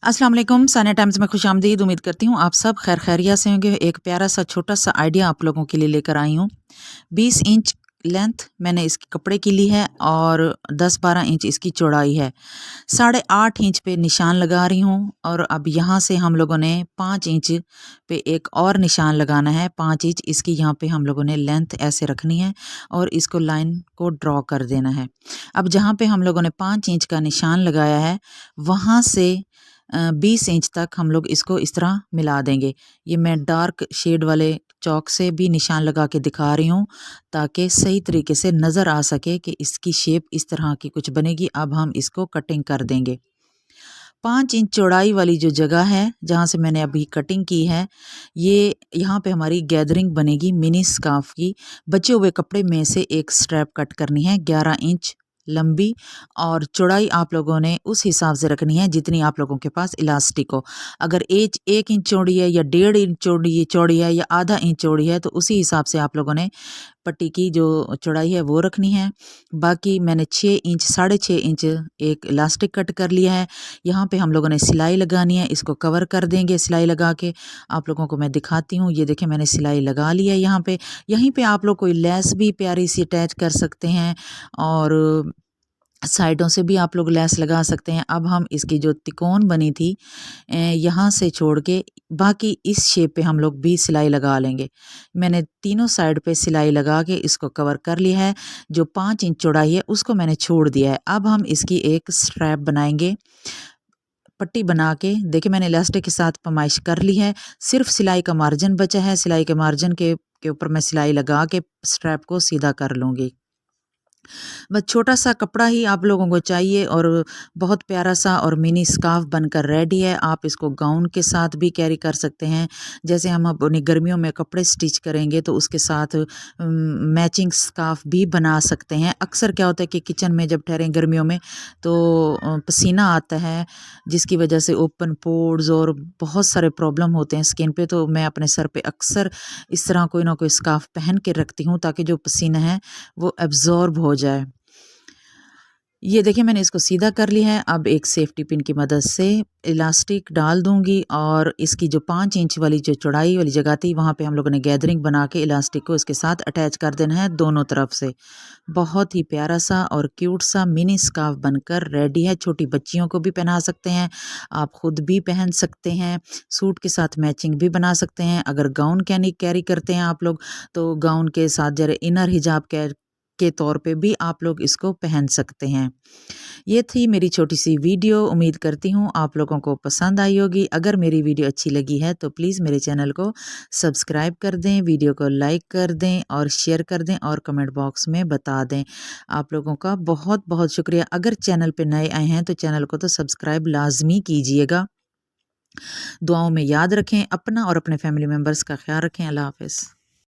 अस्सलाम वालेकुम, सानिया टाइम्स में खुशामदीद। उम्मीद करती हूँ आप सब खैर खैरियत से होंगे। एक प्यारा सा छोटा सा आइडिया आप लोगों के लिए लेकर आई हूँ। 20 इंच लेंथ मैंने इसके कपड़े की ली है और 10-12 इंच इसकी चौड़ाई है। 8.5 इंच पे निशान लगा रही हूँ और अब यहाँ से हम लोगों ने 5 इंच पे एक और निशान लगाना है। 5 इंच इसकी यहाँ पे हम लोगों ने लेंथ ऐसे रखनी है और इसको लाइन को ड्रॉ कर देना है। अब जहाँ पे हम लोगों ने 5 इंच का निशान लगाया है, वहाँ से 20 इंच तक हम लोग इसको इस तरह मिला देंगे। ये मैं डार्क शेड वाले चॉक से भी निशान लगा के दिखा रही हूँ ताकि सही तरीके से नज़र आ सके कि इसकी शेप इस तरह की कुछ बनेगी। अब हम इसको कटिंग कर देंगे। 5 इंच चौड़ाई वाली जो जगह है जहाँ से मैंने अभी कटिंग की है, ये यहाँ पे हमारी गैदरिंग बनेगी मिनी स्कार्फ की। बचे हुए कपड़े में से एक स्ट्रैप कट करनी है 11 इंच लंबी, और चौड़ाई आप लोगों ने उस हिसाब से रखनी है जितनी आप लोगों के पास इलास्टिक हो। अगर 1 इंच चौड़ी है या 1.5 इंच चौड़ी है या आधा इंच चौड़ी है, तो उसी हिसाब से आप लोगों ने पट्टी की जो चौड़ाई है वो रखनी है। बाकी मैंने 6 इंच 6.5 इंच एक इलास्टिक कट कर लिया है। यहाँ पे हम लोगों ने सिलाई लगानी है, इसको कवर कर देंगे सिलाई लगा के। आप लोगों को मैं दिखाती हूँ, ये देखिए मैंने सिलाई लगा ली है यहाँ पे। यहीं पे आप लोग कोई लेस भी प्यारी सी अटैच कर सकते हैं और साइडों से भी आप लोग लेस लगा सकते हैं। अब हम इसकी जो तिकोन बनी थी यहाँ से छोड़ के बाकी इस शेप पे हम लोग भी सिलाई लगा लेंगे। मैंने तीनों साइड पे सिलाई लगा के इसको कवर कर लिया है। जो 5 इंच चौड़ाई है उसको मैंने छोड़ दिया है। अब हम इसकी एक स्ट्रैप बनाएंगे। पट्टी बना के देखिए मैंने इलास्टिक के साथ पैमाइश कर ली है। सिर्फ सिलाई का मार्जिन बचा है। सिलाई के मार्जिन के ऊपर मैं सिलाई लगा के स्ट्रैप को सीधा कर लूँगी। बस छोटा सा कपड़ा ही आप लोगों को चाहिए और बहुत प्यारा सा और मिनी स्कार्फ बनकर रेडी है। आप इसको गाउन के साथ भी कैरी कर सकते हैं। जैसे हम अपनी गर्मियों में कपड़े स्टिच करेंगे तो उसके साथ मैचिंग स्कार्फ भी बना सकते हैं। अक्सर क्या होता है कि किचन में जब ठहरें गर्मियों में तो पसीना आता है, जिसकी वजह से ओपन पोर्स और बहुत सारे प्रॉब्लम होते हैं स्किन पे। तो मैं अपने सर पे अक्सर इस तरह कोई ना कोई स्कार्फ पहन के रखती हूँ ताकि जो पसीना है वो एब्जॉर्ब हो जाए। ये देखिए मैंने इसको सीधा कर लिया है। अब एक सेफ्टी पिन की मदद से इलास्टिक डाल दूंगी और इसकी जो 5 इंच वाली जो चौड़ाई वाली जगह थी वहाँ पे हम लोगों ने गैदरिंग बना के इलास्टिक को इसके साथ अटैच कर देना है दोनों तरफ से। बहुत ही प्यारा सा और क्यूट सा मिनी स्कार्फ बनकर रेडी है। छोटी बच्चियों को भी पहना सकते हैं, आप खुद भी पहन सकते हैं, सूट के साथ मैचिंग भी बना सकते हैं। अगर गाउन कैरी करते हैं आप लोग तो गाउन के साथ जरा इनर हिजाब के तौर पे भी आप लोग इसको पहन सकते हैं। ये थी मेरी छोटी सी वीडियो। उम्मीद करती हूँ आप लोगों को पसंद आई होगी। अगर मेरी वीडियो अच्छी लगी है तो प्लीज़ मेरे चैनल को सब्सक्राइब कर दें, वीडियो को लाइक कर दें और शेयर कर दें और कमेंट बॉक्स में बता दें। आप लोगों का बहुत बहुत शुक्रिया। अगर चैनल पे नए आए हैं तो चैनल को तो सब्सक्राइब लाजमी कीजिएगा। दुआओं में याद रखें, अपना और अपने फैमिली मेम्बर्स का ख्याल रखें। अल्लाह हाफ़िज़।